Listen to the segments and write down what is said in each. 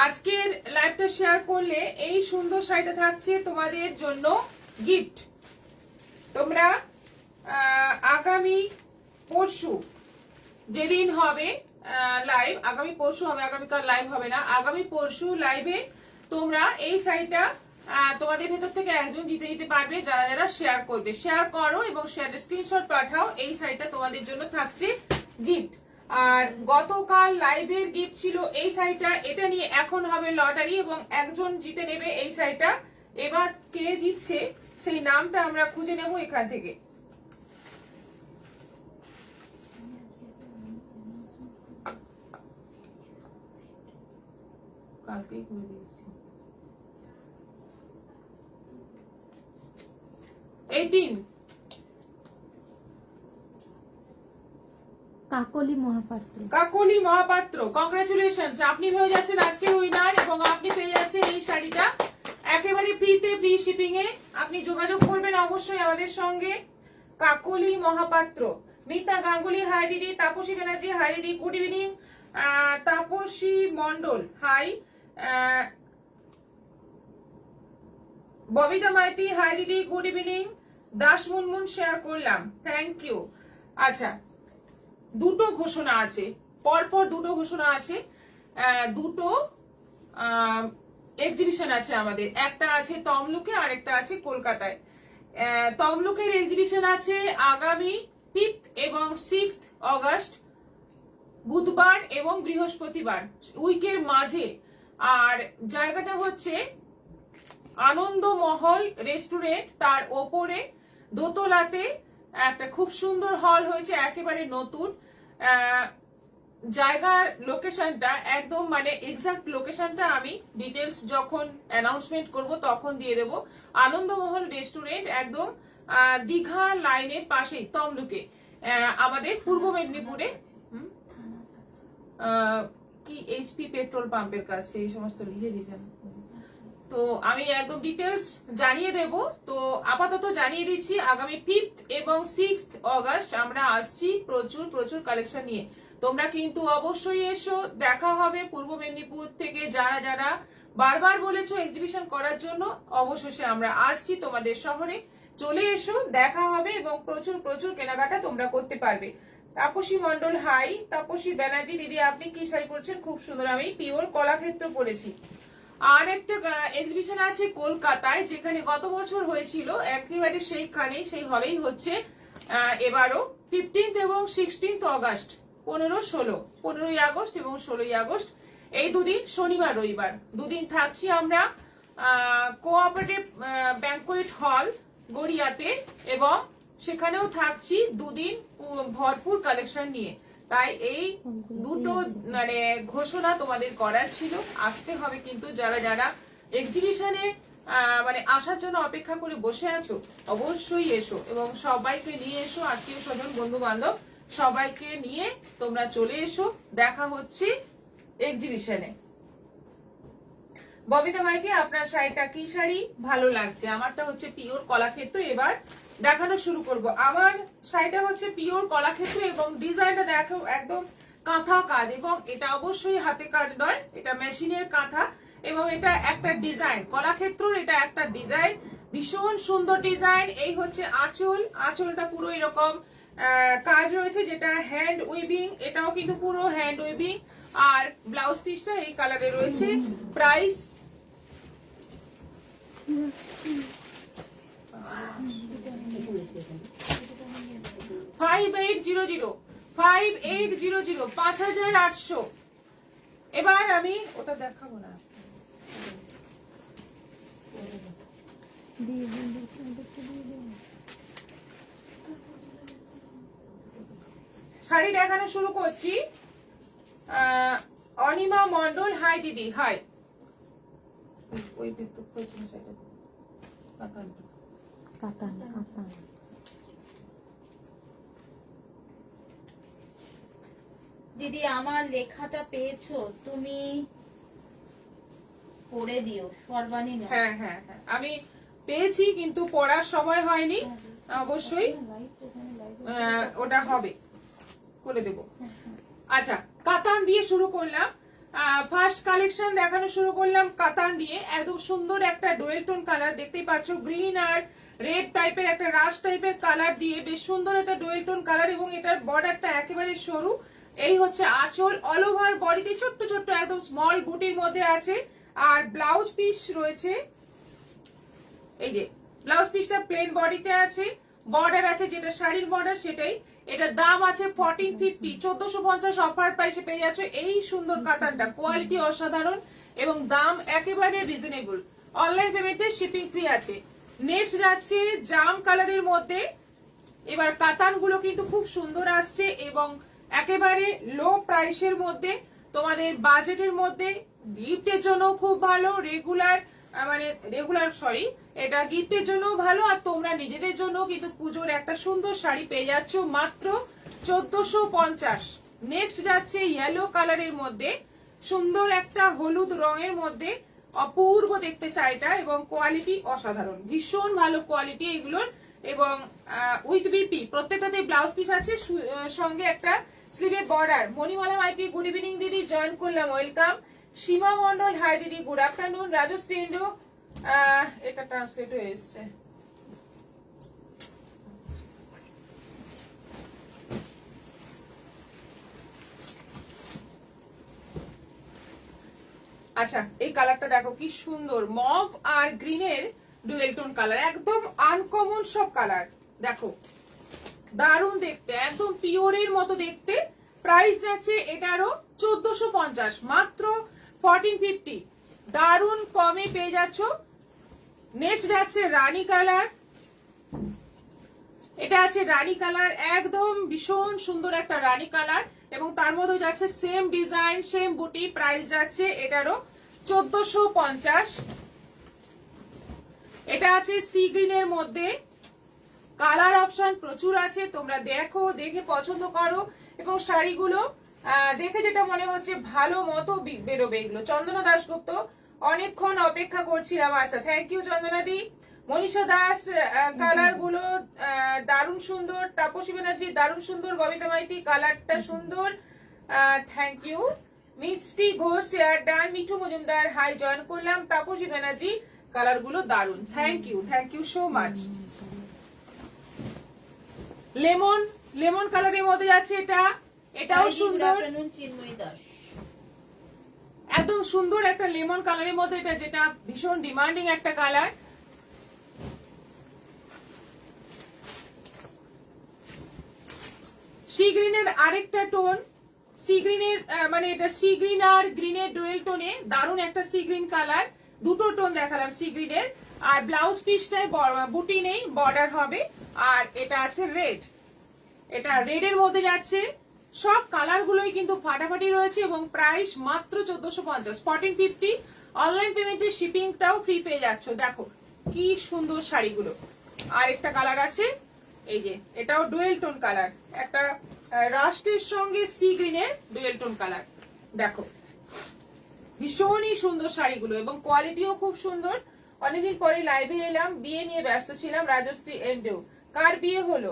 আজকের লাইভটা শেয়ার করলে এই সুন্দর শাড়িটা থাকছে তোমাদের জন্য গিফট। তোমরা আগামী পরশু যেদিন হবে লাইভ, আগামী পরশু হবে, আগামীকাল লাইভ হবে না, আগামী পরশু লাইভে তোমরা এই শাড়িটা তোমাদের ভেতর থেকে একজন জিতে নিতে পারবে যারা যারা শেয়ার করবে। শেয়ার করো এবং শেয়ারের স্ক্রিনশট পাঠাও, এই শাড়িটা তোমাদের জন্য থাকছে গিফট। আর গতকাল লাইভের গিফট ছিল এই শাড়িটা, এটা নিয়ে এখন হবে লটারি এবং একজন জিতে নেবে এই শাড়িটা। এবার কে জিতছে সেই নামটা আমরা খুঁজে নেব এখান থেকে। কালকেই করে দিয়েছি 18 কাকলি মহাপাত্র। কাকলি মহাপাত্র, কংগ্রাচুলেশনস, আপনি হয়ে যাচ্ছেন আজকের উইনার এবং আপনি পেয়ে যাচ্ছেন এই শাড়িটা একেবারে ফ্রিতে, ফ্রি শিপিং এ। আপনি যোগাযোগ করবেন অবশ্যই আমাদের সঙ্গে। কাকলি মহাপাত্র, মিতা গাঙ্গুলি হাই দিদি, তাপসী ব্যানার্জি হাই দিদি, good evening. Tapasi Mondal hi, Babita Maity hi দিদি, good evening. Das Munmun share করলাম, থ্যাংক ইউ। আচ্ছা, দুটো ঘোষণা আছে, পরপর দুটো ঘোষণা আছে, দুটো এক্সিবিশন আছে আমাদের, একটা আছে তমলুকে আর একটা আছে কলকাতায়। তমলুকের এক্সিবিশন আছে আগামী 5th এবং 6th অগস্ট, বুধবার এবং বৃহস্পতিবার, উইকের মাঝে। আর জায়গাটা হচ্ছে আনন্দমহল রেস্টুরেন্ট, তার ওপরে দোতলাতে একটা খুব সুন্দর হল হয়েছে, একেবারে নতুন। জায়গার লোকেশনটা একদম মানে এক্সাক্ট লোকেশনটা আমি ডিটেলস যখন অ্যানাউন্সমেন্ট করব তখন দিয়ে দেব। আনন্দমহল রেস্টুরেন্ট একদম দীঘা লাইনের পাশেই, তমলুকে, আমাদের পূর্ব মেদিনীপুরে, কি এইচপি পেট্রোল পাম্পের কাছে, এই সমস্ত লিখে দিয়েছেন। তো আমি একদম ডিটেলস জানিয়ে দেব। তো আপাতত জানিয়ে দিচ্ছি আগামী 5th এবং 6th অগস্ট আমরা আসছি প্রচুর প্রচুর কালেকশন নিয়ে। তোমরা কিন্তু অবশ্যই এসো, দেখা হবে পূর্ব মেদিনীপুর থেকে যারা যারা বারবার বলেছো এক্সিবিশন করার জন্য, অবশেষে আমরা আসছি তোমাদের শহরে। চলে এসো, দেখা হবে এবং প্রচুর প্রচুর কেনাকাটা তোমরা করতে পারবে। তাপসী মন্ডল হাই, তাপসী ব্যানার্জি দিদি আপনি কি শাড়ি পরছেন, খুব সুন্দর, আমি পিওর কলাক্ষেত্র পরেছি। আর একটা এক্সিবিশন আছে কলকাতায়, যেখানে গত বছর হয়েছিল একেবারে সেইখানে, সেই হলেই হচ্ছে এবারও 15th এবং 16th অগস্ট, 15ই আগস্ট এবং 16ই আগস্ট, এই দুদিন শনিবার রবিবার দুদিন থাকছি আমরা কোঅপারেটিভ ব্যাংকোয়েট হল গড়িয়াতে, এবং সেখানেও থাকছি দুদিন ভরপুর কালেকশন নিয়ে। তাই এই দুটো মানে ঘোষণা তোমাদের করার ছিল, আসতে হবে কিন্তু যারা যারা এক্সিবিশনে মানে আসার জন্য অপেক্ষা করে বসে আছো অবশ্যই এসো এবং সবাইকে নিয়ে এসো, আত্মীয় স্বজন বন্ধু বান্ধব সবাইকে নিয়ে তোমরা চলে এসো, দেখা হচ্ছে এক্সিবিশনে। ববিতা মাইতি আপনার শাড়িটা কি শাড়ি ভালো লাগছে? আমারটা হচ্ছে পিওর কলাক্ষেত্র। এবার দেখানো শুরু করব। আমার শাড়িটা হচ্ছে পিওর কলাক্ষেত্র এবং ডিজাইনটা দেখো একদম কাঁথা কাজ, এবং এটা অবশ্যই হাতে কাজ নয়, এটা মেশিনের কাঁথা, এবং এটা একটা ডিজাইন কলাক্ষেত্রর, এটা একটা ডিজাইন, ভীষণ সুন্দর ডিজাইন। এই হচ্ছে আঁচল, আঁচলটা পুরো এরকম কাজ রয়েছে যেটা হ্যান্ড উইভিং, এটাও কিন্তু পুরো হ্যান্ড উইভিং। আর ব্লাউজ পিসটা এই কালারে রয়েছে। প্রাইস 5800, 5800। এবার আমি ওটা দেখাবো না, শাড়ি দেখানো শুরু করছি। অনিমা মন্ডল হাই দিদি, হাই। ওই দিদি আমার লেখাটা পেয়েছো, তুমি পড়ে দিও সর্বাণী। হ্যাঁ হ্যাঁ হ্যাঁ, আমি পেয়েছি কিন্তু পড়ার সময় হয়নি, অবশ্যই ওটা হবে, করে দেব। আচ্ছা, কাতান দিয়ে শুরু করলাম। ফার্স্ট কালেকশন দেখানো শুরু করলাম কাতান দিয়ে। একদম সুন্দর একটা ডুয়েল টোন কালার দেখতেই পাচ্ছ, গ্রিন আর রেড টাইপের একটা রাশ টাইপের কালার দিয়ে বেশ সুন্দর একটা ডুয়েল টোন কালার, এবং এটার বর্ডারটা একেবারে সরু। এই হচ্ছে আঁচল, অল ওভার বডিতে ছোট্ট ছোট্ট একদম স্মল বুটির মধ্যে আছে। আর ব্লাউজ পিস রয়েছে, এই যে ব্লাউজ পিসটা প্লেন বডিতে আছে, বর্ডার আছে যেটা শাড়ির বর্ডার সেটাই। এটার দাম আছে 1450, 1450 অফার প্রাইসে পেয়ে যাচ্ছে এই সুন্দর কাতানটা। কোয়ালিটি অসাধারণ এবং দাম একেবারে রিজনেবল। অনলাইন পেমেন্টে শিপিং ফ্রি আছে। নেক্সট যাচ্ছে জাম কালারের মধ্যে। এবার কাতান গুলো কিন্তু খুব সুন্দর আসছে এবং একেবারে লো প্রাইসের মধ্যে, তোমাদের বাজেটের মধ্যে, গিফটের জন্য খুব ভালো, এটা গিফটের জন্য ভালো, আর তোমরা নিজেদের জন্য কিন্তু পুজোর একটা সুন্দর শাড়ি পেয়ে যাচ্ছ মাত্র 1450। নেক্সট যাচ্ছে ইয়েলো কালারের মধ্যে, সুন্দর একটা হলুদ রঙের মধ্যে, অপূর্ব দেখতে শাড়িটা এবং কোয়ালিটি অসাধারণ, ভীষণ ভালো কোয়ালিটি এগুলোর। এবং উইথ বিপি প্রত্যেকটাতে ব্লাউজ পিস আছে, সঙ্গে একটা স্লিভের border. Manimala Maity good evening দিদি, জয়েন করলাম, ওয়েলকাম। সীমা মন্ডল হাই দিদি, গুড আফটারনুন। রাজশ্রী ইন্ডো, এটা ট্রান্সলেট হয়ে এসছে। আচ্ছা, এই কালারটা দেখো কি সুন্দর, মভ আর গ্রিনের ডুয়েল টোন কালার, একদম আনকমন সব কালার। দেখো দারুণ দেখতে, একদম পিওরের মতো দেখতে। প্রাইস আছে এটারও 1450, মাত্র 1450, দারুণ কমে পেয়ে যাচ্ছ। নেক্সট যাচ্ছে রানী কালার, এটা আছে রানী কালার, একদম ভীষণ সুন্দর একটা রানী কালার, এবং তার মধ্যে যাচ্ছে সেম ডিজাইন সেম বুটি। প্রাইস যাচ্ছে এটারও 1450। এটা আছে সি গ্রিনের মধ্যে, কালার অপশন প্রচুর আছে, তোমরা দেখো, দেখে পছন্দ করো, এবং শাড়িগুলো দেখে যেটা মনে হচ্ছে ভালো মতো বেরোবে এগুলো। চন্দনা দাশগুপ্ত, অনেকক্ষণ অপেক্ষা করছিলাম। আচ্ছা, thank you Chandana di. Manisha Das, colour গুলো দারুণ সুন্দর। তাপসী ব্যানার্জি, দারুণ সুন্দর। ববিতা মাইতি, কালারটা সুন্দর, thank you. Mishti Ghosh, share done. Mithu Majumdar, hi, join করলাম। তাপসী ব্যানার্জি, কালার গুলো দারুণ, thank you so much. Lemon কালারের মধ্যে যাচ্ছে এটা, এটাও সুন্দর, একদম সুন্দর একটা লেমন কালারের মধ্যে, এটা যেটা ভীষণ ডিমান্ডিং একটা কালার। সি গ্রিনের আরেকটা টোন, সি গ্রিনের মানে এটা সি গ্রিন আর গ্রিনের ডুয়েল টোনে, দারুণ একটা সি গ্রিন কালার। দুটো টোন দেখালাম সি গ্রিনের। আর ব্লাউজ পিসটায় বুটি নেই, বর্ডার হবে। আর এটা আছে রেড, এটা রেডের মধ্যে যাচ্ছে। সব কালার গুলোই কিন্তু ফাটাফাটি রয়েছে এবং প্রাইস মাত্র 1450, 1450। অনলাইন পেমেন্টের শিপিংটাও ফ্রি পেয়ে যাচ্ছ। দেখো কি সুন্দর শাড়িগুলো। আর একটা কালার আছে, এই যে এটাও ডুয়েল টোন কালার, একটা রাস্টের সঙ্গে সি গ্রিনের ডুয়েল টোন কালার। দেখো ভীষণই সুন্দর শাড়িগুলো এবং কোয়ালিটিও খুব সুন্দর। অনেকদিন পরে লাইভে এলাম, বিয়ে নিয়ে ব্যস্ত ছিলাম। রাজশ্রী এন্ডেও, কার বিয়ে হলো?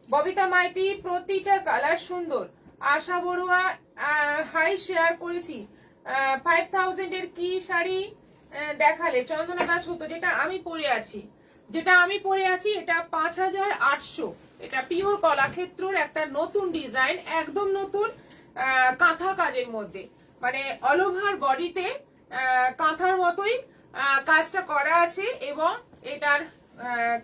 ববিতা মাইতি, প্রতিটা কালার সুন্দর। আশা বড়ুয়া, হাই, শেয়ার করেছি। 5000 এর কি শাড়ি দেখালে? চন্দনা দাশগুপ্ত, যেটা আমি পরে আছি এটা 5800। এটা পিওর কলাক্ষেত্রর একটা নতুন ডিজাইন, একদম নতুন, কাঁথা কাজের মধ্যে, মানে অল ওভার বডিতে কাঁথার মতোই কাজটা করা আছে। এবং এটার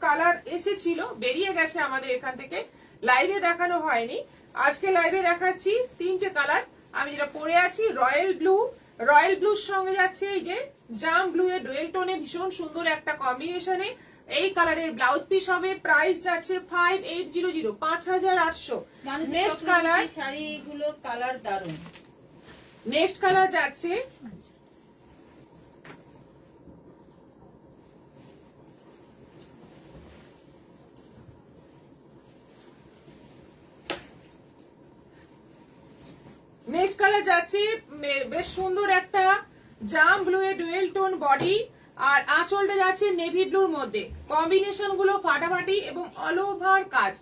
কালার এসেছিল, বেরিয়ে গেছে আমাদের এখান থেকে, লাইভে দেখানো হয়নি। আজকে লাইভে দেখাচ্ছি তিনটে কালার। আমি যেটা পরে আছি রয়্যাল ব্লুর সঙ্গে যাচ্ছে এই যে জাম ব্লু এর ডুয়েল টোনে, ভীষণ সুন্দর একটা কম্বিনেশনে। এই কালারের ব্লাউজ পিস হবে। প্রাইস যাচ্ছে 5800, 5800। নেক্সট কালার, শাড়িগুলোর কালার দারুণ। নেক্সট কালার যাচ্ছে বেশ সুন্দর একটা জাম ব্লু এর ডুয়েল টোন বডি, আর আঁচলটা যাচ্ছে নেভি ব্লুর মধ্যে। কম্বিনেশন গুলো ফাটাফাটি এবং অল ওভার কাজ,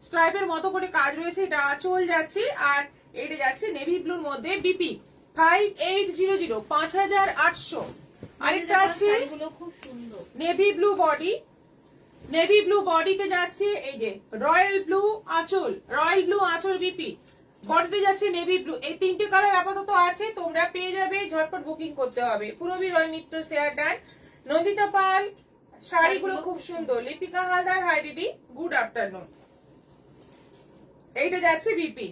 স্ট্রাইপের মতো করে কাজ রয়েছে। এটা আঁচল যাচ্ছে, আর এটা যাচ্ছে নেভি ব্লুর মধ্যে। বিপি 5800 5800। আরেকটা আছে শাড়িগুলো খুব সুন্দর। Navy blue body, navy blue বডিতে যাচ্ছে এই যে রয়্যাল ব্লু আঁচল, রয়্যাল ব্লু আঁচল বিপি, বডিতে যাচ্ছে নেভি ব্লু। এই তিনটে কালার আপাতত আছে, তোমরা পেয়ে যাবে, ঝটপট বুকিং করতে হবে। পুরবী রয় মিত্র শেয়ার ডান। নন্দিতা পাল, শাড়িগুলো খুব সুন্দর। লিপিকা হালদার, হাই দিদি, গুড আফটারনুন। এইটা যাচ্ছে বিপি,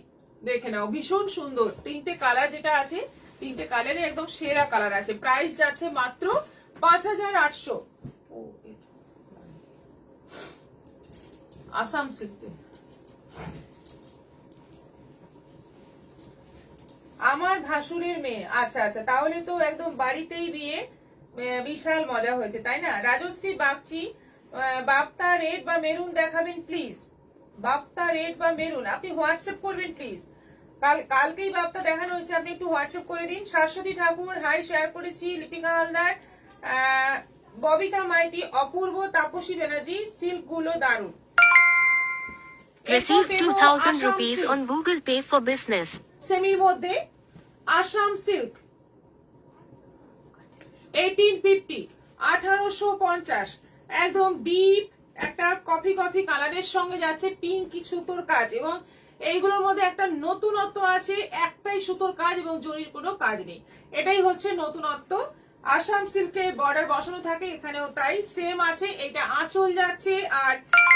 দেখে নাও, ভীষণ সুন্দর। তিনটে কালার যেটা আছে, তিনটে কালারে একদম সেরা কালার আছে। প্রাইস যাচ্ছে মাত্র 5800। আসাম সিল্কে আমার ভাসুরের মেয়ে, আচ্ছা আচ্ছা, তাহলে তো একদম বাড়িতেই বিয়ে, বিশাল মজা হয়েছে তাই না? রাজশ্রী বাগচি, বাপ্তা রেড বা মেরুন দেখাবেন প্লিজ, বাপ্তা রেড বা মেরুন আপনি হোয়াটসঅ্যাপ করবেন প্লিজ। কালকেই বাপ্তা দেখানো হয়েছে, আপনি একটু হোয়াটসঅ্যাপ করে দিন। শাশ্বতী ঠাকুর, হাই, শেয়ার করেছি। লিপিকা হালদার, ববিতা মাইতি, অপূর্ব, তাপসী ব্যানার্জি, সিল্ক গুলো দারুন। Receive 2000 rupees on Google Pay for business. সেমির মধ্যে আসাম সিল্ক 1850 1850, একদম ডিপ একটা কফি কফি কালারের সঙ্গে যাচ্ছে পিঙ্ক সুতোর কাজ, এবং এইগুলোর মধ্যে একটা নতুনত্ব আছে, একটাই সুতোর কাজ এবং জরির কোনো কাজ নেই, এটাই হচ্ছে নতুনত্ব। আসাম সিল্কে বর্ডার বসানো থাকে, এখানেও তাই সেম আছে। এটা আঁচল যাচ্ছে, আর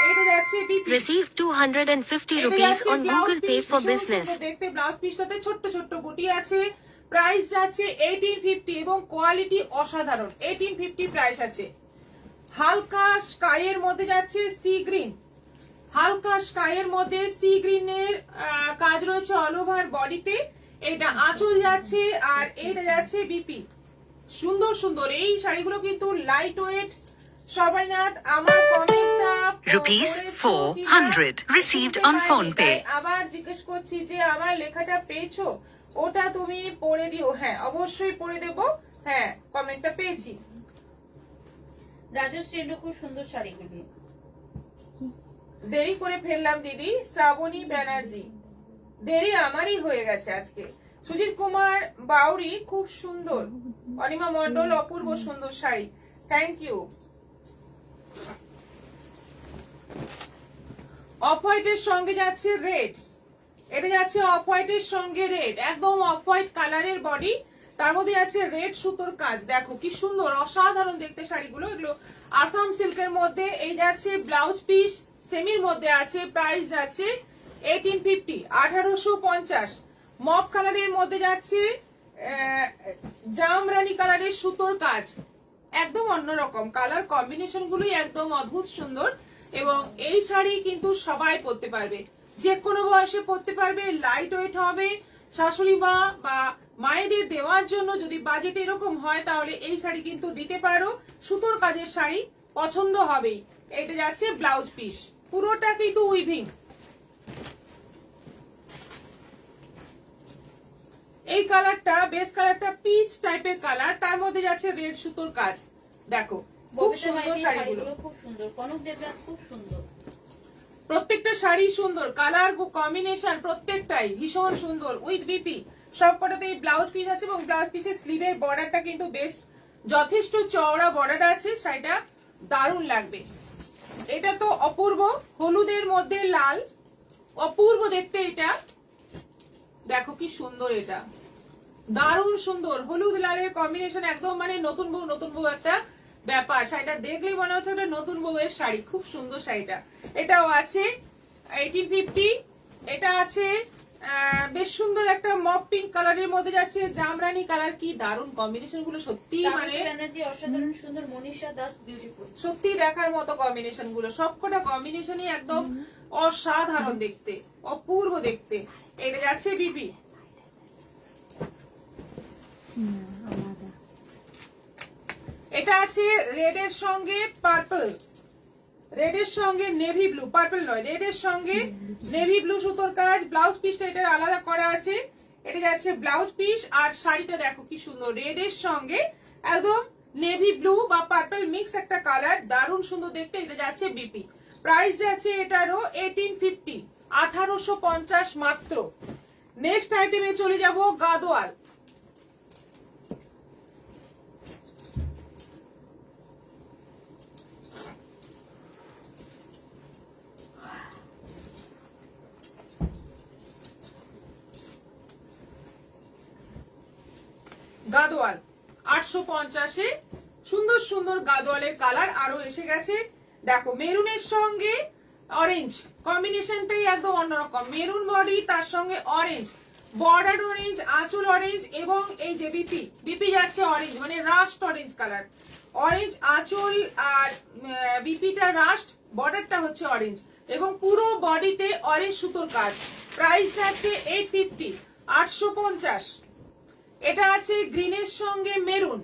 এটা যাচ্ছে BP. Receive 250 rupees on Google Pay for business. দেখতে ব্লাউজ পিসটাতে ছোট্ট ছোট্ট বুটি আছে। প্রাইস যাচ্ছে 1850 এবং কোয়ালিটি অসাধারণ। 1850 প্রাইস আছে। হালকা স্কাইয়ের মধ্যে যাচ্ছে সি গ্রিন, হালকা স্কাইয়ের মধ্যে সি গ্রিনের কাজ রয়েছে অল ওভার বডিতে। এটা আঁচল যাচ্ছে, আর এটা যাচ্ছে বিপি। সুন্দর সুন্দর এই শাড়িগুলো কিন্তু লাইট ওয়েট। সবাইনাথ, আমার কমেন্টটা Rupees 400 received on phone pay. আবার জিজ্ঞেস করছি যে আমার লেখাটা পেয়েছো, ওটা তুমি পড়ে দিও। হ্যাঁ, অবশ্যই পড়ে দেব। হ্যাঁ, কমেন্টটা পেয়েছি। রাজশ্রী, এগুলো খুব সুন্দর শাড়িগুলি। দেরি করে ফেললাম দিদি। শ্রাবণী ব্যানার্জি, দেরি আমারই হয়ে গেছে আজকে। সুজিত কুমার বাউরি, খুব সুন্দর। অনিমা মন্ডল, অপূর্ব সুন্দর শাড়ি, থ্যাংক ইউ। অফ হোয়াইটের সঙ্গে যাচ্ছে রেড, এটা যাচ্ছে অফ হোয়াইটের সঙ্গে রেড, একদম অফ হোয়াইট কালারের বডি, তার মধ্যে আছে রেড সুতোর কাজ। দেখো কি সুন্দর, অসাধারণ দেখতে শাড়িগুলো। এগুলো আসাম সিল্কের মধ্যে। এই যাচ্ছে ব্লাউজ পিস, সেমির মধ্যে আছে। প্রাইস যাচ্ছে 1850 1850। মপ কালারের মধ্যে যাচ্ছে জামরানি কালারের সুতোর কাজ, একদম অন্যরকম কালার কম্বিনেশন গুলোই একদম অদ্ভুত সুন্দর। এবং এই শাড়ি কিন্তু সবাই পরতে পারবে, যে কোনো বয়সে পরতে পারবে। লাইট ওয়েট হবে, শাশুড়ি মা বা মায়েদের দেওয়ার জন্য যদি বাজেট এরকম হয় তাহলে এই শাড়ি কিন্তু দিতে পারো। সুতোর কাজের শাড়ি পছন্দ হবেই। এটা যাচ্ছে ব্লাউজ পিস, পুরোটা কিন্তু উইভিং। এই কালারটা বেস কালারটা পিচ টাইপের কালার, তার মধ্যে যাচ্ছে রেড সুতোর কাজ। দেখো খুব সুন্দর শাড়িগুলো, খুব সুন্দর। কনক দেবরাজ, খুব সুন্দর। প্রত্যেকটা শাড়ি সুন্দর, কালার কম্বিনেশন প্রত্যেকটাই ভীষণ সুন্দর। উইথ বিপি সবকটাতে ব্লাউজ পিস আছে, এবং ব্লাউজ পিসের স্লিভের বর্ডারটা কিন্তু বেশ যথেষ্ট চওড়া বর্ডার আছে। শাড়িটা দারুণ লাগবে। এটা তো অপূর্ব, হলুদের মধ্যে লাল, অপূর্ব দেখতে এটা। দেখো কি সুন্দর, এটা দারুণ সুন্দর। হলুদ লালের কম্বিনেশন একদম মানে নতুন বউ একটা ব্যাপার। শাড়িটা দেখলেই মনে হচ্ছে ওটা নতুন বউয়ের শাড়ি, খুব সুন্দর শাড়িটা। এটাও আছে 1850। এটা আছে বেশ সুন্দর একটা মপ পিঙ্ক কালারের মধ্যে যাচ্ছে জামরানি কালার। কি দারুণ কম্বিনেশন গুলো, সত্যি মানে অসাধারণ সুন্দর। মনীষা দাস, বিউটিফুল। সত্যি দেখার মতো কম্বিনেশন গুলো, সবকটা কম্বিনেশনই একদম অসাধারণ দেখতে, অপূর্ব দেখতে। এটা যাচ্ছে বিপি। এটা আছে রেড এর সঙ্গে পার্পল, রেড এর সঙ্গে নেভি ব্লু, পার্পল নয়, রেড এর সঙ্গে নেভি ব্লু সুতোর কাজ। ব্লাউজ পিসটা এটা আলাদা করা আছে। এটা যাচ্ছে ব্লাউজ পিস, আর শাড়িটা দেখো কি সুন্দর, রেড এর সঙ্গে একদম নেভি ব্লু বা পার্পল মিক্স একটা কালার, দারুণ সুন্দর দেখতে। এটা যাচ্ছে বিপি। প্রাইস যাচ্ছে এটারও 1850 1850 মাত্র। নেক্সট আইটেমে চলে যাব গাদোয়াল। গাদোয়াল 850-এ সুন্দর সুন্দর গাদোয়ালের কালার আরো এসে গেছে। দেখো মেরুনের সঙ্গে অরেঞ্জ কম্বিনেশনটাই একদম অন্যরকম। মেরুন বডি, তার সঙ্গে অরেঞ্জ বর্ডার, অরেঞ্জ আঁচল অরেঞ্জ, এবং এই যে বিপি যাচ্ছে অরেঞ্জ, মানে রাস্ট অরেঞ্জ কালার। অরেঞ্জ আঁচল আর বিপিটা রাস্ট, বর্ডারটা হচ্ছে অরেঞ্জ, এবং পুরো বডিতে অরেঞ্জ সুতোর কাজ। প্রাইস যাচ্ছে 850, 850। এটা আছে গ্রিনের সঙ্গে মেরুন,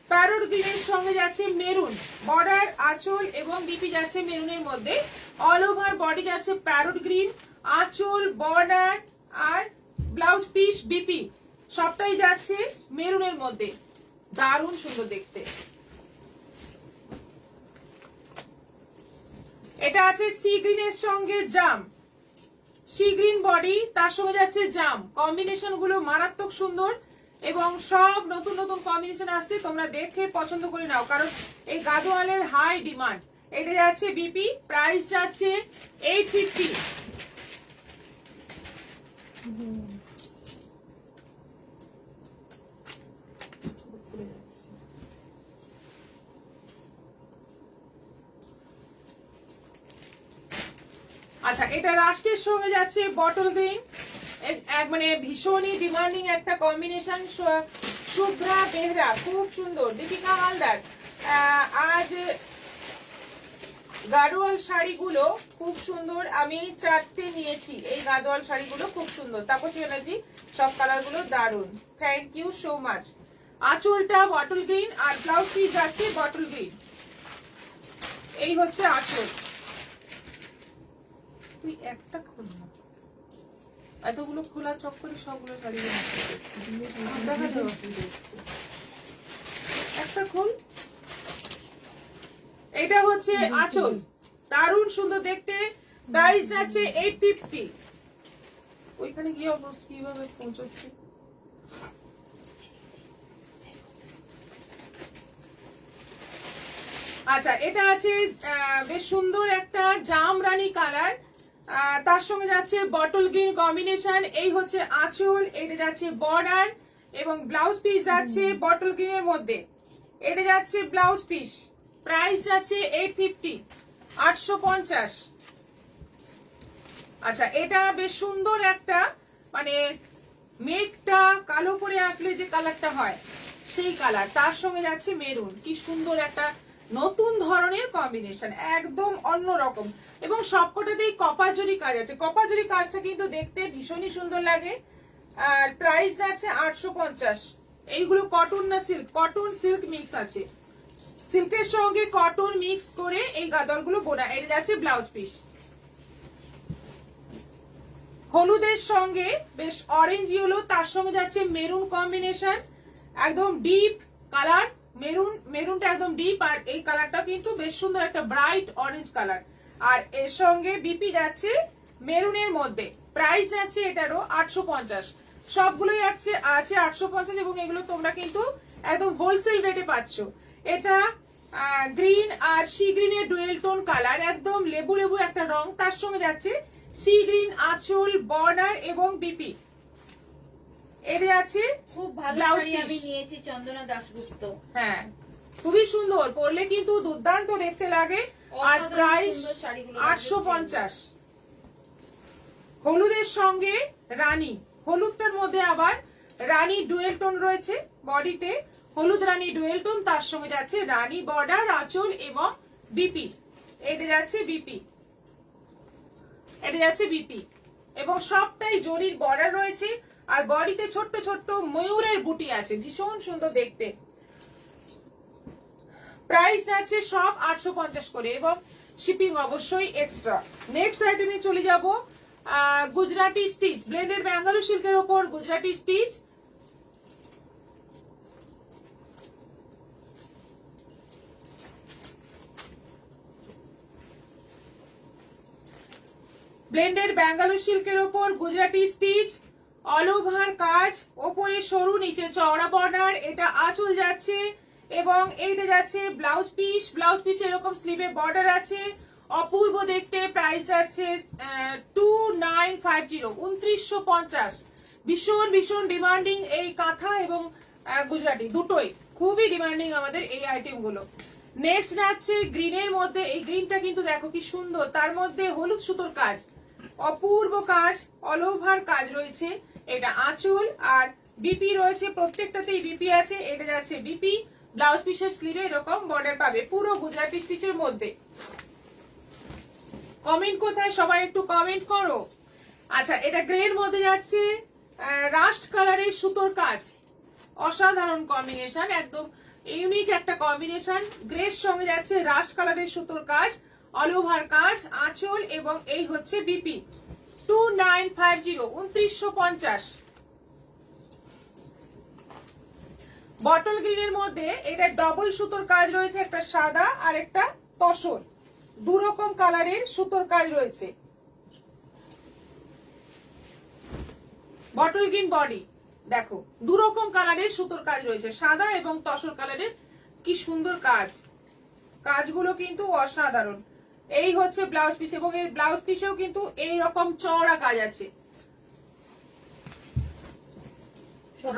প্যারোট গ্রিনের সঙ্গে যাচ্ছে মেরুন, বর্ডার আঁচল এবং বিপি যাচ্ছে মেরুনের মধ্যে। অল ওভার বডি যাচ্ছে প্যারোট গ্রিন, আঁচল বর্ডার আর ব্লাউজ পিস বিপি সবটাই যাচ্ছে মেরুনের মধ্যে। দারুণ সুন্দর দেখতে। এটা আছে সি গ্রিনের সঙ্গে জাম, সি গ্রিন বডি, তার সঙ্গে যাচ্ছে জাম। কম্বিনেশন গুলো মারাত্মক সুন্দর এবং সব নতুন নতুন কম্বিনেশন আসছে, তোমরা দেখে পছন্দ করে নাও, কারণ এই গাদোয়ালের হাই ডিমান্ড। এটা যাচ্ছে বিপি, প্রাইস যাচ্ছে 850। আচ্ছা, এটা রাষ্ট্রের সঙ্গে যাচ্ছে বটল গ্রিন, মানে ভীষণই ডিমান্ডিং একটা কম্বিনেশন। শুভ্রা বেহরা খুব সুন্দর, দীপিকা হালদার। আজ গাদোয়াল শাড়িগুলো খুব সুন্দর, আমি 4টে নিয়েছি। এই গাদোয়াল শাড়িগুলো খুব সুন্দর। তাপসী ব্যানার্জি, সব কালার গুলো দারুন, থ্যাংক ইউ সো মাচ। আঁচলটা বটল গ্রিন আর ব্লাউজ পিস যাচ্ছে বটল গ্রিন। এই হচ্ছে আঁচল। তুই একটা খোল না, এতগুলো খোলা চক্করে সবগুলো শাড়ি একটা খোল। এটা হচ্ছে আঁচল, দারুণ সুন্দর দেখতে। প্রাইস যাচ্ছে 850। ওইখানে গিয়ে অবশ্য কিভাবে পৌঁছচ্ছে। আচ্ছা, এটা আছে বেশ সুন্দর একটা জামরানি কালার, তার সঙ্গে যাচ্ছে বটল গ্রিন কম্বিনেশন। এই হচ্ছে আঁচল, এটা যাচ্ছে বর্ডার এবং ব্লাউজ পিস যাচ্ছে বটল গ্রিনের মধ্যে। এটা যাচ্ছে ব্লাউজ পিস, প্রাইস যাচ্ছে 850, 850। আচ্ছা, এটা বেশ সুন্দর একটা, মানে মেঘটা কালো করে আসলে যে কালারটা হয় সেই কালার, তার সঙ্গে যাচ্ছে মেরুন। কি সুন্দর একটা নতুন ধরনের কম্বিনেশন, একদম অন্যরকম। এবং সবকটাতেই কপার জরি কাজ আছে। কপার জরি কাজটা কিন্তু দেখতে ভীষণই সুন্দর লাগে। আর প্রাইস আছে 850। এইগুলো কটন না সিল্ক? কটন সিল্ক মিক্স আছে, সিল্কের সঙ্গে কটন মিক্স করে এই গাদরগুলো বোনা। এটা যাচ্ছে ব্লাউজ পিস। হলুদের সঙ্গে বেশ অরেঞ্জ ইয়েলো, তার সঙ্গে যাচ্ছে মেরুন কম্বিনেশন, একদম ডিপ কালার। মেরুনটা একদম ডিপ, আর এই কালারটা কিন্তু বেশ সুন্দর একটা ব্রাইট অরেঞ্জ কালার। আর এর সঙ্গে বিপি যাচ্ছে মেরুনের মধ্যে। প্রাইস যাচ্ছে এটারও 850। সবগুলোই আছে 850, এবং এগুলো তোমরা কিন্তু একদম হোলসেল রেটে পাচ্ছ। এটা গ্রিন আর সি গ্রিনের ডুয়েল টোন কালার, একদম লেবু লেবু একটা রং, তার সঙ্গে যাচ্ছে সি গ্রিন আঁচল, বর্ডার এবং বিপি। এটা আছে খুব ভালো ব্লাউজ শাড়ি পিস। আমি নিয়েছি চন্দনা দাশগুপ্ত। হ্যাঁ, খুবই সুন্দর, পরলে কিন্তু দুর্দান্ত দেখতে লাগে। আর অসাধারণ প্রাইস সুন্দর শাড়িগুলো 850। হলুদের সঙ্গে রানী, হলুদটার মধ্যে আবার রানী ডুয়েল টোন রয়েছে বডিতে, হলুদ রানী ডুয়েল টোন, তার সঙ্গে যাচ্ছে রানী বর্ডার, আঁচল এবং বিপি। এটা যাচ্ছে বিপি, এটা যাচ্ছে বিপি, এবং সবটাই জরির বর্ডার রয়েছে। আর বডিতে ছোট্ট ছোট্ট ময়ূরের বুটি আছে, ভীষণ সুন্দর দেখতে। প্রাইস আছে সব 850 করে, এবং শিপিং অবশ্যই এক্সট্রা। নেক্সট আইটেমে চলে যাব, গুজরাটি স্টিচ, ব্লেন্ডেড ব্যাঙ্গালোর সিল্কের ওপর গুজরাটি স্টিচ। ব্লেন্ডেড ব্যাঙ্গালোর সিল্কের ওপর গুজরাটি স্টিচ, অল ওভার কাজ, ওপরে সরু নিচে চওড়া বর্ডার। এটা আঁচল যাচ্ছে এবং এইটা যাচ্ছে ব্লাউজ পিস। ব্লাউজ পিস এরকম স্লিভে বর্ডার আছে, অপূর্ব দেখতে। প্রাইস যাচ্ছে 2950, 2950। ভীষণ ভীষণ ডিমান্ডিং এই কাঁথা এবং গুজরাটি, দুটোই খুবই ডিমান্ডিং আমাদের এই আইটেম গুলো। নেক্সট যাচ্ছে গ্রিনের মধ্যে, এই গ্রিনটা কিন্তু দেখো কি সুন্দর, তার মধ্যে হলুদ সুতোর কাজ, অপূর্ব কাজ, অল ওভার কাজ রয়েছে। এটা আঁচল আর বিপি রয়েছে, প্রত্যেকটাতেই বিপি আছে। এটা যাচ্ছে বিপি, ব্লাউজ পিসের স্লিভে এরকম বর্ডার পাবে, পুরো গুজরাটি স্টিচের মধ্যে। কমেন্ট কোথায় সবাই একটু কমেন্ট করো। আচ্ছা, এটা গ্রের মধ্যে যাচ্ছে রাস্ট কালারের সুতোর কাজ, অসাধারণ কম্বিনেশন, একদম ইউনিক একটা কম্বিনেশন। গ্রের সঙ্গে যাচ্ছে রাস্ট কালারের সুতোর কাজ, অল ওভার কাজ, আঁচল এবং এই হচ্ছে বিপি। 2950, 2950। বটল গ্রিনের মধ্যে এটা ডবল সুতোর কাজ রয়েছে, একটা সাদা আর একটা তসর, দু রকম কালারের সুতোর কাজ রয়েছে। বটল গ্রিন বডি, দেখো দু রকম কালারের সুতোর কাজ রয়েছে, সাদা এবং তসর কালারের। কি সুন্দর কাজ, কাজগুলো কিন্তু অসাধারণ। এই হচ্ছে ব্লাউজ পিস, এবং এই ব্লাউজ পিসেও কিন্তু এই রকম চওড়া কাজ আছে।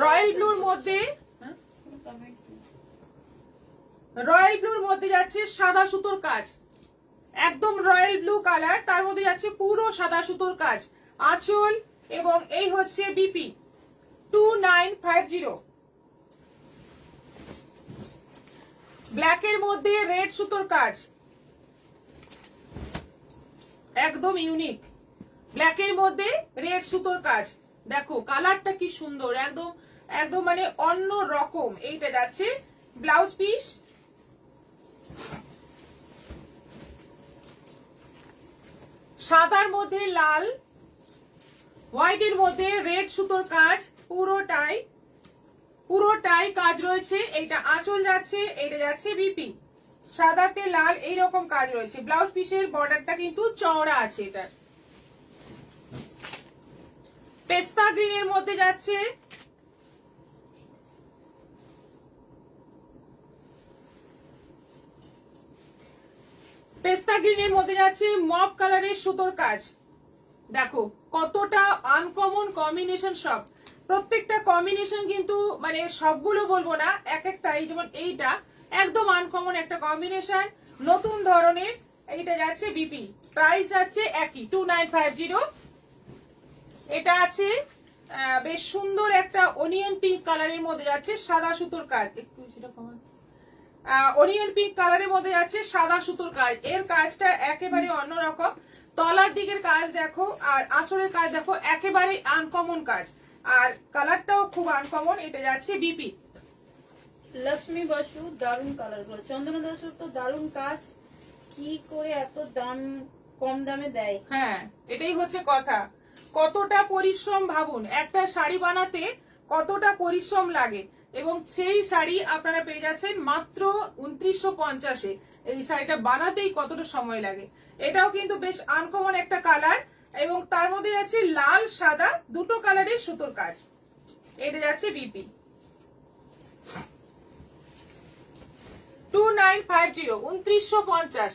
রয়্যাল ব্লুর মধ্যে, রয়্যাল ব্লুর মধ্যে যাচ্ছে সাদা সুতোর কাজ, একদম রয়্যাল ব্লু কালার, তার মধ্যে যাচ্ছে পুরো সাদা সুতোর কাজ, আঁচল এবং এই হচ্ছে বিপি। 2950। ব্ল্যাকের মধ্যে রেড সুতোর কাজ, একদম ইউনিক। ব্ল্যাকের মধ্যে রেড সুতোর কাজ, দেখো কালারটা কি সুন্দর, একদম একদম মানে অন্য রকম। এইটা যাচ্ছে ব্লাউজ পিস। সাদার মধ্যে লাল, হোয়াইটের মধ্যে রেড সুতোর কাজ, পুরোটাই কাজ রয়েছে। এটা আঁচল যাচ্ছে, এটা যাচ্ছে বিপি, সাদাতে লাল এইরকম কাজ রয়েছে। ব্লাউজ পিসের বর্ডারটা কিন্তু চওড়া আছে। এটা পেস্তা গ্রিনের মধ্যে যাচ্ছে মপ কালারের সুতোর কাজ, দেখো কতটা আনকমন কম্বিনেশন। সব প্রত্যেকটা কম্বিনেশন কিন্তু মানে সবগুলো বলবো না, এক একটা, এই যেমন এইটা একদম আনকমন একটা কম্বিনেশন, নতুন ধরনের। এইটা যাচ্ছে বিপি, প্রাইস যাচ্ছে একই 2950। এটা আছে বেশ সুন্দর একটা অনিয়ন পিঙ্ক কালারের মধ্যে যাচ্ছে সাদা সুতোর কাজ, একটু সেটা কমান, অনিয়ন পিঙ্ক কালারের মধ্যে যাচ্ছে সাদা সুতোর কাজ। এর কাজটা একেবারে অন্যরকম, তলার দিকের কাজ দেখো আর আঁচলের কাজ দেখো, একেবারে আনকমন কাজ, আর কালারটাও খুব আনকমন। এটা যাচ্ছে বিপি। লক্ষ্মী বসু, দারুণ কালার গুলো। চন্দনা দাসের তো দারুণ কাজ, কি করে এত দাম কম দামে দেয়? হ্যাঁ, এটাই হচ্ছে কথা, কতটা পরিশ্রম ভাবুন, একটা শাড়ি বানাতে কতটা পরিশ্রম লাগে, এবং সেই শাড়ি আপনারা পেয়ে যাচ্ছেন মাত্র 2950-এ। এই শাড়িটা বানাতেই কতটা সময় লাগে। এটাও কিন্তু বেশ আনকমন একটা কালার, এবং তার মধ্যে যাচ্ছে লাল সাদা দুটো কালারের সুতোর কাজ। এটা যাচ্ছে বিপি। 2950, 2950।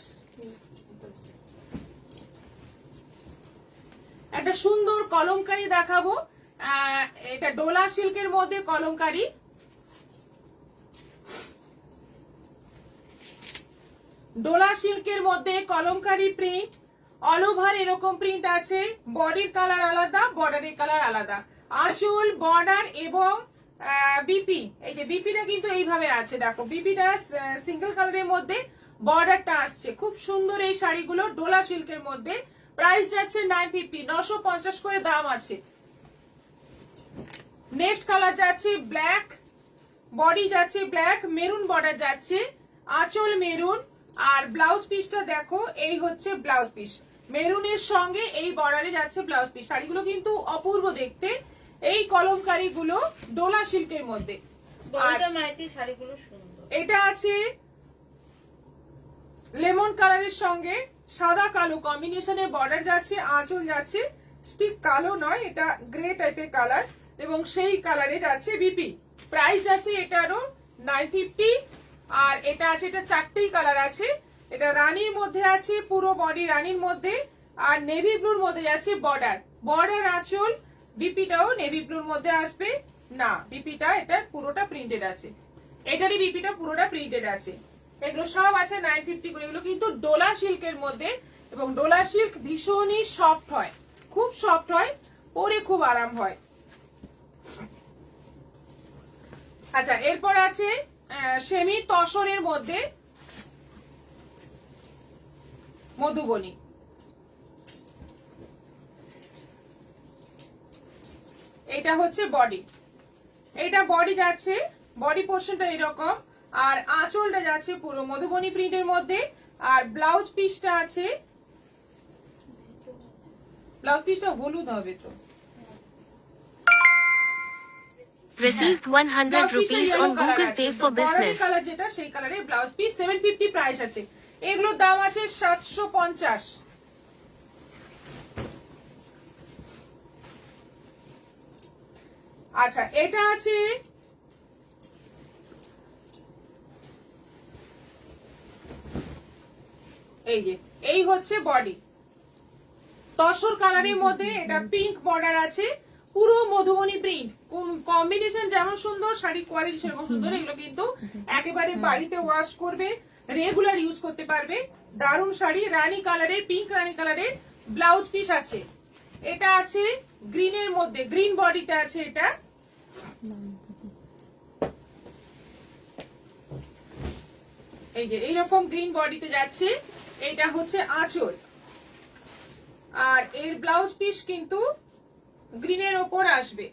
একটা সুন্দর কলমকারি দেখাবো, এটা ডোলা সিল্কের মধ্যে কলমকারি। ডোলা সিল্কের মধ্যে কলমকারি প্রিন্ট, অল ওভার এরকম প্রিন্ট আছে। বডির কালার আলাদা, বর্ডারের কালার আলাদা, আঁচল, বর্ডার এবং বিপি। এই যে বিপিটা কিন্তু এইভাবে আছে, দেখো বিপিটা সিঙ্গেল কালারের মধ্যে, বর্ডারটা আসছে। খুব সুন্দর এই শাড়িগুলো ডোলা সিল্কের মধ্যে। প্রাইস যাচ্ছে 950, 950 করে দাম আছে। নেক্সট কালার যাচ্ছে ব্ল্যাক, বডি যাচ্ছে ব্ল্যাক, মেরুন বর্ডার যাচ্ছে, আঁচল মেরুন, আর ব্লাউজ পিসটা দেখো এই হচ্ছে ব্লাউজ পিস, মেরুনের সঙ্গে এই বর্ডারে যাচ্ছে ব্লাউজ পিস। শাড়িগুলো কিন্তু অপূর্ব দেখতে। এই কলমকারি গুলো ডোলা সিল্কের মধ্যে। শাড়িগুলো সুন্দর। এটা আছে লেমন কালারের সঙ্গে সাদা কালো কম্বিনেশনের বর্ডার যাচ্ছে, আঁচল যাচ্ছে ঠিক কালো নয়, এটা গ্রে টাইপের কালার, এবং সেই কালারে যাচ্ছে বিপি। প্রাইস আছে এটারও 950। আর এটা আছে, এটা চারটেই কালার আছে। এটা রানীর মধ্যে আছে, পুরো বডি রানীর মধ্যে, আর নেভি ব্লুর মধ্যে যাচ্ছে বর্ডার, আঁচল, বিপিটাও নেভি ব্লুর মধ্যে আসবে। না, বিপিটা এটা পুরোটা প্রিন্টেড আছে, এটারই বিপিটা পুরোটা প্রিন্টেড আছে। এগুলো সব আছে 950 করে। এগুলো কিন্তু ডোলা সিল্কের মধ্যে, এবং ডোলা সিল্ক ভীষণই সফট হয়, খুব সফট হয়, পরে খুব আরাম হয়। আচ্ছা, এরপর আছে সেমি তসরের মধ্যে মধুবনী। এটা হচ্ছে বডি, এটা বডি যাচ্ছে, বডি পোর্শনটা এরকম, আর আঁচলটা যাচ্ছে পুরো মধুবনী প্রিন্টের মধ্যে, আর ব্লাউজ পিসটা আছে, ব্লাউজ পিসটা হলুদ হবে তো। Received 100 rupees on Google Pay for business. Colour যেটা সেই কালারে ব্লাউজ পিস 750 প্রাইস আছে। এগুলোর দাম আছে 750। আচ্ছা, এটা আছে এই যে, এই হচ্ছে বডি তসর কালারের মধ্যে, এটা পিঙ্ক বর্ডার আছে, পুরো মধুবনী প্রিন্ট, কম্বিনেশন যেমন সুন্দর, শাড়ি কোয়ালিটি সেরকম সুন্দর। এগুলো কিন্তু একেবারে বাড়িতে ওয়াশ করবে, রেগুলার ইউজ করতে পারবে। দারুন শাড়ি, রানী কালারের, পিঙ্ক রানী কালারের ব্লাউজ পিস আছে। এটা আছে গ্রিনের মধ্যে, গ্রিন বডিতে আছে এটা। এই যে এইরকম গ্রিন বডিতে যাচ্ছে, এটা হচ্ছে আঁচল, আর এর ব্লাউজ পিস কিন্তু গ্রিনের ওপর আসবে,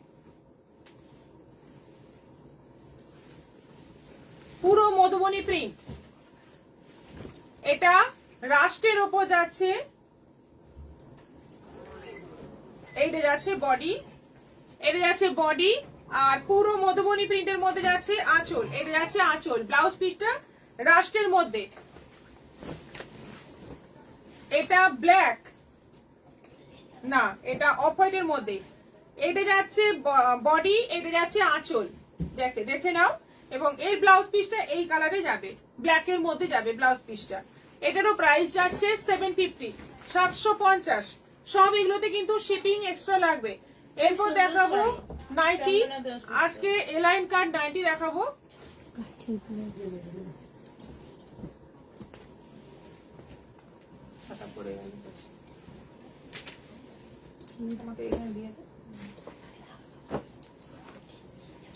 পুরো মধুবনী প্রিন্ট। এটা রাষ্ট্রের ওপর যাচ্ছে, এইটা যাচ্ছে বডি, এটা যাচ্ছে বডি, আর পুরো মধুবনী প্রিন্টের মধ্যে যাচ্ছে আঁচল, এটা যাচ্ছে আঁচল, ব্লাউজ পিসটা রাষ্ট্রের মধ্যে। এটা ব্ল্যাক না, এটা অফ হোয়াইটের মধ্যে, এটা যাচ্ছে বডি, এটা যাচ্ছে আঁচল, দেখে নাও। এবং এই ব্লাউজ পিসটা এই কালারে যাবে, ব্ল্যাকের মধ্যে যাবে ব্লাউজ পিসটা। এটারও প্রাইস যাচ্ছে 750, 750। সব এগুলোতে কিন্তু শিপিং এক্সট্রা লাগবে। এরপর দেখাবো নাইটি, আজকে এলাইন কাট নাইটি দেখাবো।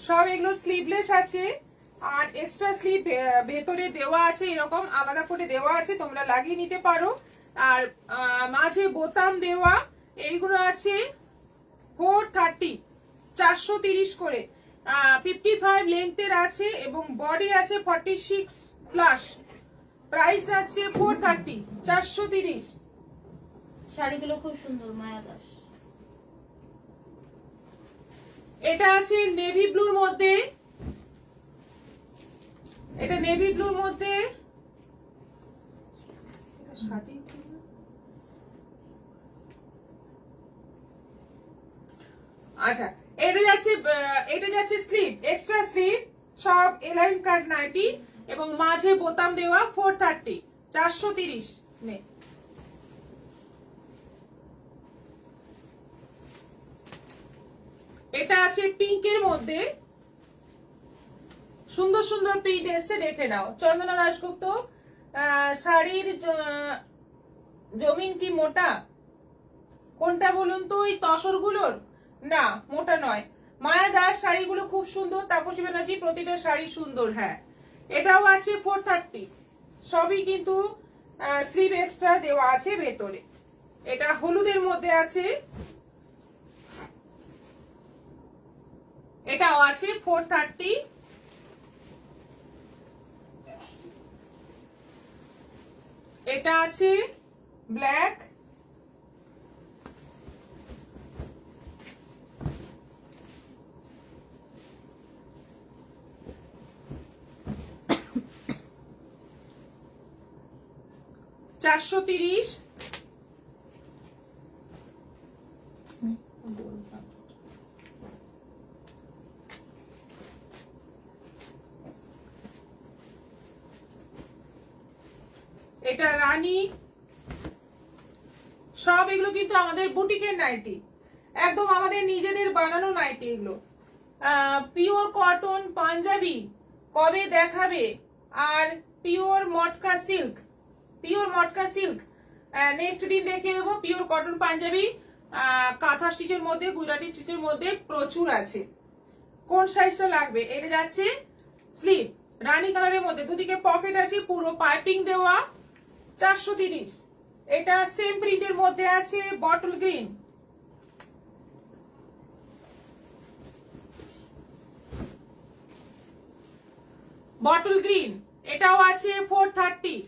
সব এগুলো স্লিভলেস আছে, আর এক্সট্রা স্লিভ ভেতরে দেওয়া আছে, এরকম আলাদা করে দেওয়া আছে, তোমরা লাগিয়ে নিতে পারো। আর মাঝে বোতাম দেওয়া, এইগুলো আছে 430, 430 করে, 55 লেন্থের আছে, এবং বডি আছে 46 প্লাস। প্রাইস আছে 430, 430। শাড়িগুলো খুব সুন্দর, মায়া দাস। এটা আছে নেভি ব্লুর মধ্যে, এটা নেভি ব্লুর মধ্যে, আচ্ছা এটা যাচ্ছে স্লিভ, এক্সট্রা স্লিভ, সব এলাইন কাট নাইটি, এবং মাঝে বোতাম দেওয়া 430, 430 নে। এটা আছে পিঙ্কের মধ্যে, সুন্দর সুন্দর প্রিন্ট এসছে, দেখে নাও। চন্দনা দাশগুপ্ত, শাড়ির জমিন কি মোটা? কোনটা বলুন তো, ওই তসর গুলোর? না, মোটা নয়। মায়া দাস শাড়িগুলো খুব সুন্দর, তাপসী ব্যানার্জি প্রতিটা শাড়ি সুন্দর। হ্যাঁ, এটাও আছে 430, সবই কিন্তু স্লিভ এক্সট্রা দেওয়া আছে ভেতরে। এটা হলুদের মধ্যে আছে, এটাও আছে 430। এটা আছে ব্ল্যাক, $430। এটা রানী। সব এগুলো কিন্তু আমাদের বুটিকের নাইটি, একদম আমাদের নিজেদের বানানো নাইটি এগুলো। পিওর কটন পাঞ্জাবি কবে দেখাবে? আর পিওর মটকা সিল্ক, নেক্সট দিন দেখিয়ে দেবো। পিওর কটন পাঞ্জাবি কাঁথা স্টিচের মধ্যে, গুজরাটি স্টিচের মধ্যে প্রচুর আছে। কোন সাইজটা লাগবে? এটা যাচ্ছে স্লিভ, রানী কালারের মধ্যে, দুদিকে পকেট আছে, পুরো পাইপিং দেওয়া, 430। এটা সেম প্রিন্টের মধ্যে আছে বটল গ্রিন, এটাও আছে 430।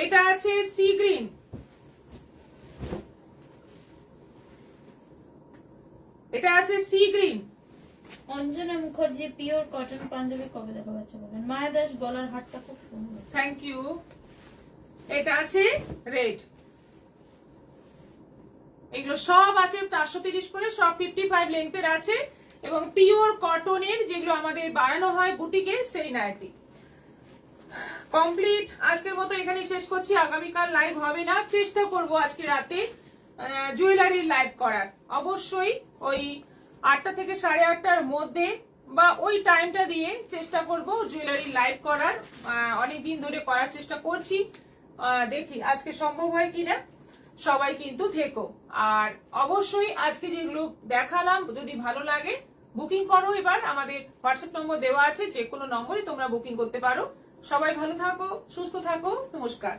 এটা আছে sea green, Anjana Mukherjee pure cotton Punjabi কবে দেখাবে আচ্ছা বলেন। মায়া দাস গলার হারটা খুব সুন্দর। Thank you. এটা আছে রেড। এগুলো সব আছে 430 করে, সব 55 লেন্থের আছে এবং পিওর কটনের, যেগুলো আমাদের বানানো হয় বুটিকে, সেই নাইটি। কমপ্লিট। আজকের মতো এখানে শেষ করছি। আগামীকাল লাইভ হবে না, চেষ্টা করব আজকে রাতে জুয়েলারির লাইভ করার। অবশ্যই ওই 8টা থেকে 8:30টার মধ্যে বা ওই টাইমটা দিয়ে চেষ্টা করব জুয়েলারির লাইভ করার। অনেকদিন ধরে করার চেষ্টা করছি, দেখি আজকে সম্ভব হয় কিনা। সবাই কিন্তু থেকো, আর অবশ্যই আজকে যেগুলো দেখালাম যদি ভালো লাগে বুকিং করো। এবার আমাদের হোয়াটসঅ্যাপ নম্বর দেওয়া আছে, যে কোনো নম্বরে তোমরা বুকিং করতে পারো। সবাই ভালো থাকো, সুস্থ থাকো, নমস্কার।